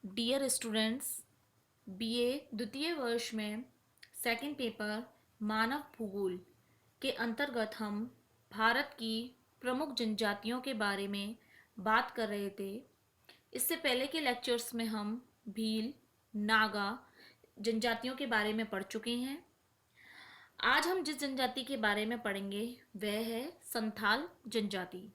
Dear students, BA द्वितीय वर्ष में सेकंड पेपर मानव भूगोल के अंतर्गत हम भारत की प्रमुख जनजातियों के बारे में बात कर रहे थे। इससे पहले के लेक्चर्स में हम भील, नागा जनजातियों के बारे में पढ़ चुके हैं। आज हम जिस जनजाति के बारे में पढ़ेंगे वह है संथाल जनजाति।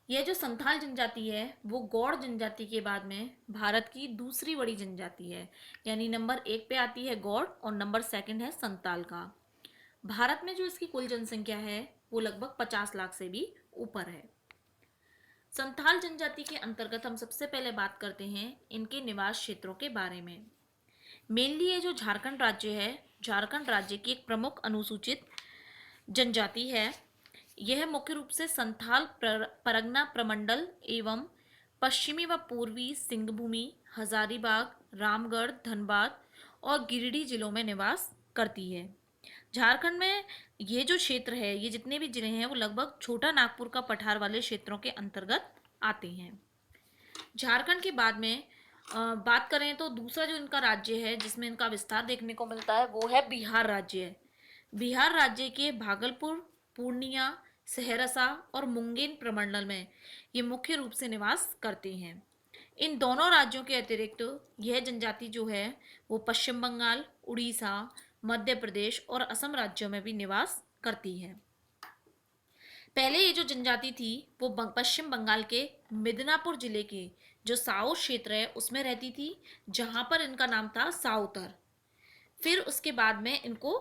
यह जो संथाल जनजाति है वो गौड़ जनजाति के बाद में भारत की दूसरी बड़ी जनजाति है, यानी नंबर 1 पे आती है गौड़ और नंबर 2 है संताल का। भारत में जो इसकी कुल जनसंख्या है वो लगभग 50 लाख से भी ऊपर है। संथाल जनजाति के अंतर्गत हम सबसे पहले बात करते हैं इनके निवास क्षेत्रों के बारे में। मेनली ये जो झारखंड राज्य है, झारखंड राज्य की एक प्रमुख अनुसूचित जनजाति है। यह मुख्य रूप से संथाल परगना प्रमंडल एवं पश्चिमी व पूर्वी सिंहभूमि, हजारीबाग, रामगढ़, धनबाद और गिरिडीह जिलों में निवास करती है। झारखंड में ये जो क्षेत्र है, ये जितने भी जिले हैं वो लगभग छोटा नागपुर का पठार वाले क्षेत्रों के अंतर्गत आते हैं। झारखंड के बाद में बात करें तो दूसरा जो इनका राज्य है जिसमें इनका विस्तार देखने को मिलता है वो है बिहार राज्य। बिहार राज्य के भागलपुर, पूर्णिया, सहरसा और मुंगेर प्रमंडल में ये मुख्य रूप से निवास करते हैं। इन दोनों राज्यों के अतिरिक्त यह जनजाति जो है वो पश्चिम बंगाल, उड़ीसा, मध्य प्रदेश और असम राज्यों में भी निवास करती है। पहले ये जो जनजाति थी वो पश्चिम बंगाल के मिदनापुर जिले के जो साउथ क्षेत्र है उसमें रहती थी, जहां पर इनका नाम था साउतर। फिर उसके बाद में इनको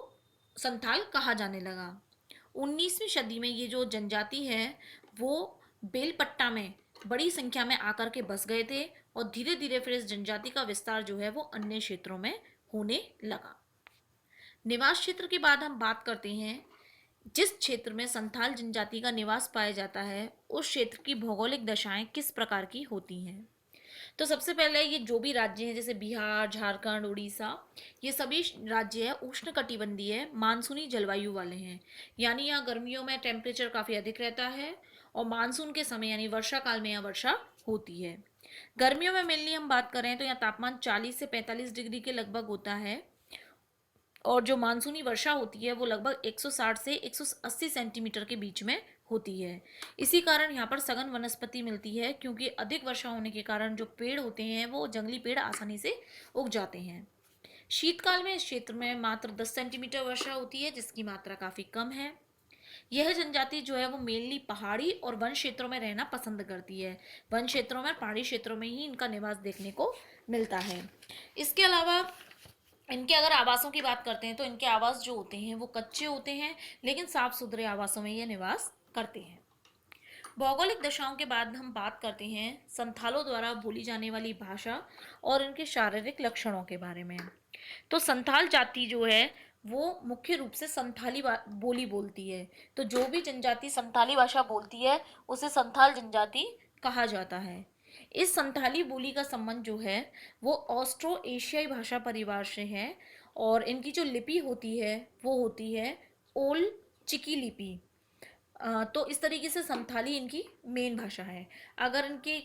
संथाल कहा जाने लगा। 19वीं सदी में ये जो जनजाति है वो बेलपट्टा में बड़ी संख्या में आकर के बस गए थे और धीरे धीरे फिर इस जनजाति का विस्तार जो है वो अन्य क्षेत्रों में होने लगा। निवास क्षेत्र के बाद हम बात करते हैं जिस क्षेत्र में संथाल जनजाति का निवास पाया जाता है उस क्षेत्र की भौगोलिक दशाएं किस प्रकार की होती हैं। तो सबसे पहले ये जो भी राज्य हैं जैसे बिहार, झारखंड, उड़ीसा, ये सभी राज्य है उष्णकटिबंधीय मानसूनी जलवायु वाले हैं। यानी यहाँ गर्मियों में टेम्परेचर काफ़ी अधिक रहता है और मानसून के समय यानी वर्षा काल में यहाँ वर्षा होती है। गर्मियों में मेनली हम बात करें तो यहाँ तापमान 40 से 45 डिग्री के लगभग होता है और जो मानसूनी वर्षा होती है वो लगभग 160 से 180 सेंटीमीटर के बीच में होती है। इसी कारण यहाँ पर सघन वनस्पति मिलती है, क्योंकि अधिक वर्षा होने के कारण जो पेड़ होते हैं वो जंगली पेड़ आसानी से उग जाते हैं। शीतकाल में इस क्षेत्र में मात्र 10 सेंटीमीटर वर्षा होती है, जिसकी मात्रा काफ़ी कम है। यह जनजाति जो है वो मेनली पहाड़ी और वन क्षेत्रों में रहना पसंद करती है। वन क्षेत्रों में, पहाड़ी क्षेत्रों में ही इनका निवास देखने को मिलता है। इसके अलावा इनके अगर आवासों की बात करते हैं तो इनके आवास जो होते हैं वो कच्चे होते हैं, लेकिन साफ सुथरे आवासों में ये निवास करते हैं। भौगोलिक दशाओं के बाद हम बात करते हैं संथालों द्वारा बोली जाने वाली भाषा और इनके शारीरिक लक्षणों के बारे में। तो संथाल जाति जो है वो मुख्य रूप से संथाली बोली बोलती है। तो जो भी जनजाति संथाली भाषा बोलती है उसे संथाल जनजाति कहा जाता है। इस संथाली बोली का संबंध जो है वो ऑस्ट्रो एशियाई भाषा परिवार से है और इनकी जो लिपि होती है वो होती है ओल चिकी लिपि। तो इस तरीके से संथाली इनकी मेन भाषा है। अगर इनके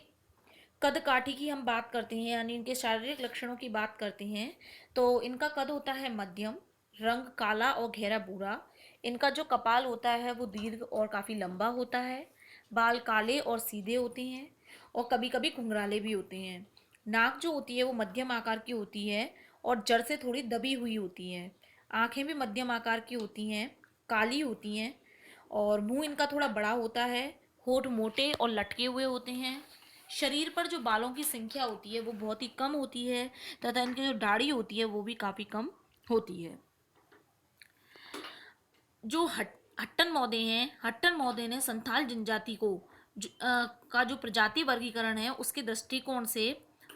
कद काठी की हम बात करते हैं यानी इनके शारीरिक लक्षणों की बात करते हैं तो इनका कद होता है मध्यम, रंग काला और गहरा भूरा। इनका जो कपाल होता है वो दीर्घ और काफ़ी लंबा होता है। बाल काले और सीधे होते हैं और कभी कभी घुंघराले भी होते हैं। नाक जो होती है वो मध्यम आकार की होती है और जड़ से थोड़ी दबी हुई होती है। आँखें भी मध्यम आकार की होती हैं, काली होती हैं और मुंह इनका थोड़ा बड़ा होता है। होठ मोटे और लटके हुए होते हैं। शरीर पर जो बालों की संख्या होती है वो बहुत ही कम होती है तथा इनकी जो दाढ़ी होती है वो भी काफ़ी कम होती है। जो हट्टन मौदे हैं, हट्टन मौदे ने संथाल जनजाति को का जो प्रजाति वर्गीकरण है उसके दृष्टिकोण से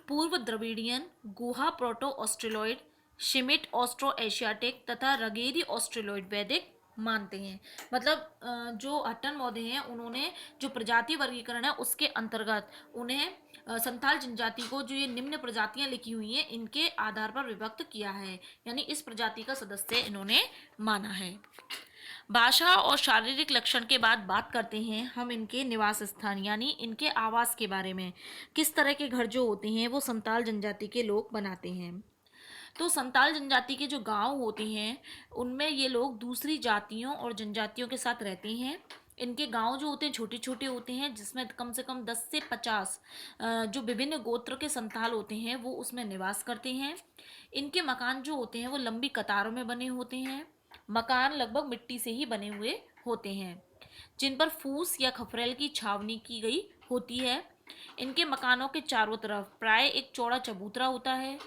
पूर्व Dravidian, Guha proto Australoid, Schmidt Austro Asiatic तथा रगेरी ऑस्ट्रेलॉइड वैदिक मानते हैं। मतलब जो हट्टन मौदे हैं उन्होंने जो प्रजाति वर्गीकरण है उसके अंतर्गत उन्हें संथाल जनजाति को जो ये निम्न प्रजातियां लिखी हुई हैं इनके आधार पर विभक्त किया है, यानी इस प्रजाति का सदस्य इन्होंने माना है। भाषा और शारीरिक लक्षण के बाद बात करते हैं हम इनके निवास स्थान यानी इनके आवास के बारे में। किस तरह के घर जो होते हैं वो संताल जनजाति के लोग बनाते हैं। तो संताल जनजाति के जो गांव होते हैं उनमें ये लोग दूसरी जातियों और जनजातियों के साथ रहते हैं। इनके गांव जो होते हैं छोटे छोटे होते हैं, जिसमें कम से कम 10 से 50 जो विभिन्न गोत्र के संताल होते हैं वो उसमें निवास करते हैं। इनके मकान जो होते हैं वो लंबी कतारों में बने होते हैं। मकान लगभग मिट्टी से ही बने हुए होते हैं, जिन पर फूस या खपरेल की छावनी की गई होती है। इनके मकानों के चारों तरफ प्राय एक चौड़ा चबूतरा होता है।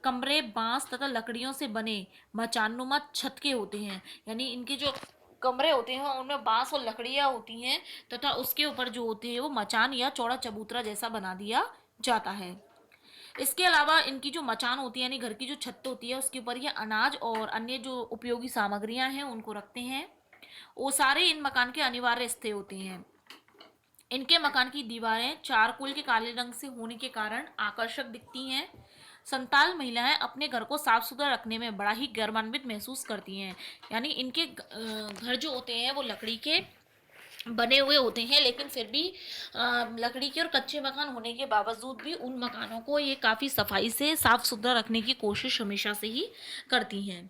कमरे बांस तथा लकड़ियों से बने मचानुमा छत के होते हैं, यानी इनके जो कमरे होते हैं उनमें बांस और लकड़ियां होती हैं तथा उसके ऊपर जो होते हैं वो मचान या चौड़ा चबूतरा जैसा बना दिया जाता है। इसके अलावा इनकी जो मचान होती है यानी घर की जो छत होती है उसके ऊपर ये अनाज और अन्य जो उपयोगी सामग्रियां हैं उनको रखते हैं। ओसारे इन मकान के अनिवार्य हिस्से होते हैं। इनके मकान की दीवारें चारकोल के काले रंग से होने के कारण आकर्षक दिखती हैं। संताल महिलाएं अपने घर को साफ सुथरा रखने में बड़ा ही गर्वान्वित महसूस करती हैं। यानी इनके घर जो होते हैं वो लकड़ी के बने हुए होते हैं, लेकिन फिर भी लकड़ी के और कच्चे मकान होने के बावजूद भी उन मकानों को ये काफ़ी सफाई से साफ सुथरा रखने की कोशिश हमेशा से ही करती हैं।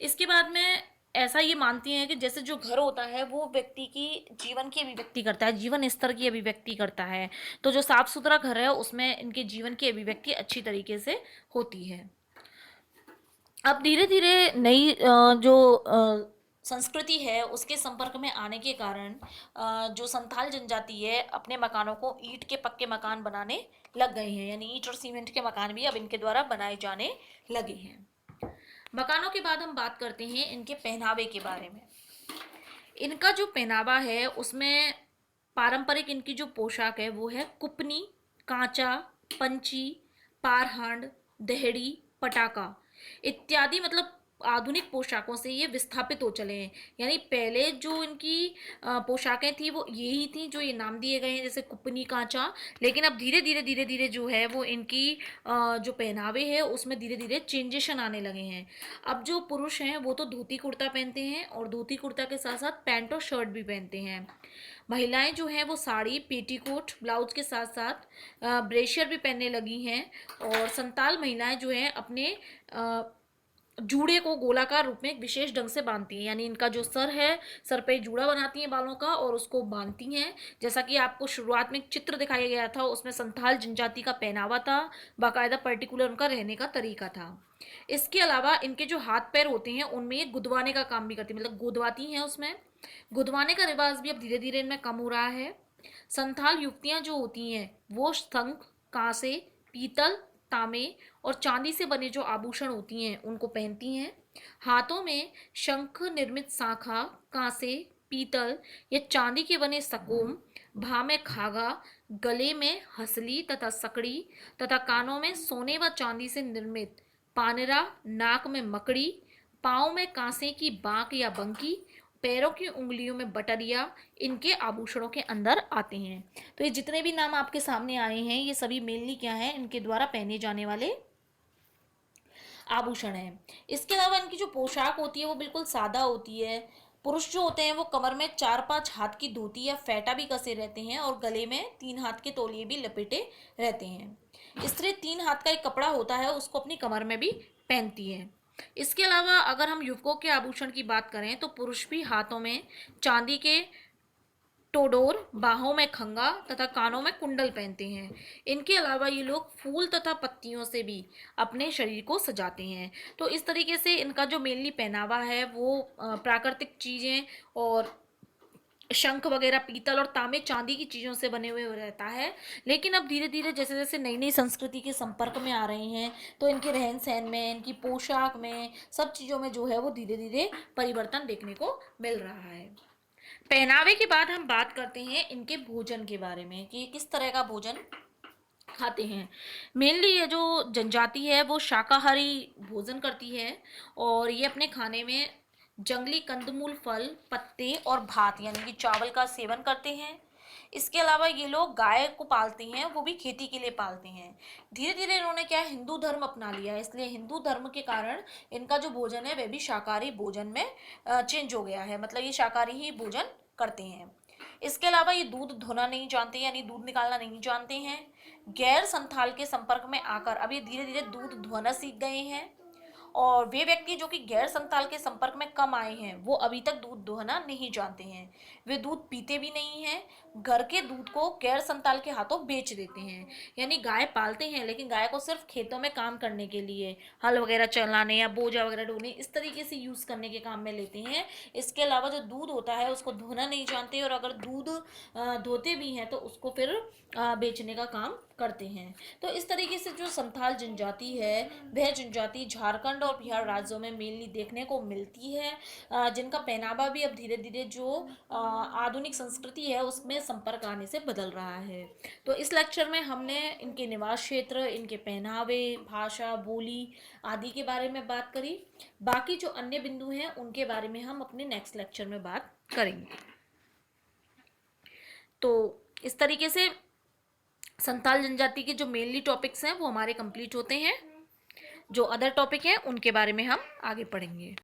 इसके बाद में ऐसा ये मानती हैं कि जैसे जो घर होता है वो व्यक्ति की जीवन की अभिव्यक्ति करता है, जीवन स्तर की अभिव्यक्ति करता है। तो जो साफ सुथरा घर है उसमें इनके जीवन की अभिव्यक्ति अच्छी तरीके से होती है। अब धीरे धीरे नई जो संस्कृति है उसके संपर्क में आने के कारण जो संथाल जनजाति है अपने मकानों को ईंट के पक्के मकान बनाने लग गए हैं, यानी ईंट और सीमेंट के मकान भी अब इनके द्वारा बनाए जाने लगे हैं। मकानों के बाद हम बात करते हैं इनके पहनावे के बारे में। इनका जो पहनावा है उसमें पारंपरिक इनकी जो पोशाक है वो है कुपनी, कांचा, पंची, पारहांड, दहड़ी, पटाका इत्यादि, मतलब आधुनिक पोशाकों से ये विस्थापित हो चले हैं। यानी पहले जो इनकी पोशाकें थी वो यही थी जो ये नाम दिए गए हैं जैसे कुपनी, कांचा, लेकिन अब धीरे धीरे जो है वो इनकी जो पहनावे है उसमें धीरे धीरे चेंजेशन आने लगे हैं। अब जो पुरुष हैं वो तो धोती कुर्ता पहनते हैं और धोती कुर्ता के साथ साथ पैंट और शर्ट भी पहनते हैं। महिलाएं जो हैं वो साड़ी, पेटीकोट, ब्लाउज के साथ साथ ब्रेशियर भी पहनने लगी हैं। और संताल महिलाएं जो हैं अपने जूड़े को गोलाकार रूप में एक विशेष ढंग से बांधती हैं, यानी इनका जो सर है, सर पे जूड़ा बनाती हैं बालों का और उसको बांधती हैं। जैसा कि आपको शुरुआत में एक चित्र दिखाया गया था उसमें संथाल जनजाति का पहनावा था, बाकायदा पर्टिकुलर उनका रहने का तरीका था। इसके अलावा इनके जो हाथ पैर होते हैं उनमें ये गुदवाने का काम भी करती है, मतलब गुदवाती हैं उसमें। गुदवाने का रिवाज भी अब धीरे धीरे इनमें कम हो रहा है। संथाल युवतियां जो होती हैं वो शंख, कांसे, पीतल, तांबे और चांदी से बने जो आभूषण होती हैं उनको पहनती हैं। हाथों में शंख निर्मित शाखा, कांसे, पीतल या चांदी के बने सकोम, भा में खागा, गले में हसली तथा सकड़ी तथा कानों में सोने व चांदी से निर्मित पानरा, नाक में मकड़ी, पाँव में कांसे की बांक या बंकी, पैरों की उंगलियों में बटरिया इनके आभूषणों के अंदर आते हैं। तो ये जितने भी नाम आपके सामने आए हैं ये सभी मेनली क्या है, इनके द्वारा पहने जाने वाले आभूषण हैं। इसके अलावा इनकी जो पोशाक होती है वो बिल्कुल सादा होती है। पुरुष जो होते हैं वो कमर में 4-5 हाथ की धोती या फेटा भी कसे रहते हैं और गले में 3 हाथ के तौलिए भी लपेटे रहते हैं। स्त्री 3 हाथ का एक कपड़ा होता है उसको अपनी कमर में भी पहनती है। इसके अलावा अगर हम युवकों के आभूषण की बात करें तो पुरुष भी हाथों में चांदी के टोडोर, बाहों में खंगा तथा कानों में कुंडल पहनते हैं। इनके अलावा ये लोग फूल तथा पत्तियों से भी अपने शरीर को सजाते हैं। तो इस तरीके से इनका जो मेनली पहनावा है वो प्राकृतिक चीज़ें और शंख वगैरह, पीतल और तांबे, चांदी की चीज़ों से बने हुए रहता है। लेकिन अब धीरे धीरे जैसे जैसे नई नई संस्कृति के संपर्क में आ रहे हैं तो इनके रहन सहन में, इनकी पोशाक में, सब चीज़ों में जो है वो धीरे धीरे परिवर्तन देखने को मिल रहा है। पहनावे के बाद हम बात करते हैं इनके भोजन के बारे में कि किस तरह का भोजन खाते हैं। मेनली ये जो जनजाति है वो शाकाहारी भोजन करती है और ये अपने खाने में जंगली कंदमूल, फल, पत्ते और भात यानी कि चावल का सेवन करते हैं। इसके अलावा ये लोग गाय को पालते हैं, वो भी खेती के लिए पालते हैं। धीरे धीरे इन्होंने क्या है, हिंदू धर्म अपना लिया है, इसलिए हिंदू धर्म के कारण इनका जो भोजन है वह भी शाकाहारी भोजन में चेंज हो गया है, मतलब ये शाकाहारी ही भोजन करते हैं। इसके अलावा ये दूध धोना नहीं जानते, यानी दूध निकालना नहीं जानते हैं। गैर संथाल के संपर्क में आकर अब ये धीरे धीरे दूध धोना सीख गए हैं। और वे व्यक्ति जो कि गैर संथाल के संपर्क में कम आए हैं, वो अभी तक दूध दोहना नहीं जानते हैं। वे दूध पीते भी नहीं हैं, घर के दूध को गैर संथाल के हाथों बेच देते हैं। यानी गाय पालते हैं, लेकिन गाय को सिर्फ खेतों में काम करने के लिए, हल वगैरह चलाने या बोझा वगैरह ढोने, इस तरीके से यूज़ करने के काम में लेते हैं। इसके अलावा जो दूध होता है उसको धोना नहीं जानते, और अगर दूध धोते भी हैं तो उसको फिर बेचने का काम करते हैं। तो इस तरीके से जो संथाल जनजाति है, वह जनजाति झारखंड और बिहार राज्यों में मेनली देखने को मिलती है, जिनका पहनावा भी अब धीरे धीरे जो आधुनिक संस्कृति है उसमें संपर्क आने से बदल रहा है। तो इस लेक्चर में हमने इनके निवास क्षेत्र, इनके पहनावे, भाषा, बोली आदि के बारे में बात करी। बाकी जो अन्य बिंदु हैं उनके बारे में हम अपने नेक्स्ट लेक्चर में बात करेंगे। तो इस तरीके से संथाल जनजाति के जो मेनली टॉपिक्स हैं वो हमारे कंप्लीट होते हैं। जो अदर टॉपिक हैं उनके बारे में हम आगे पढ़ेंगे।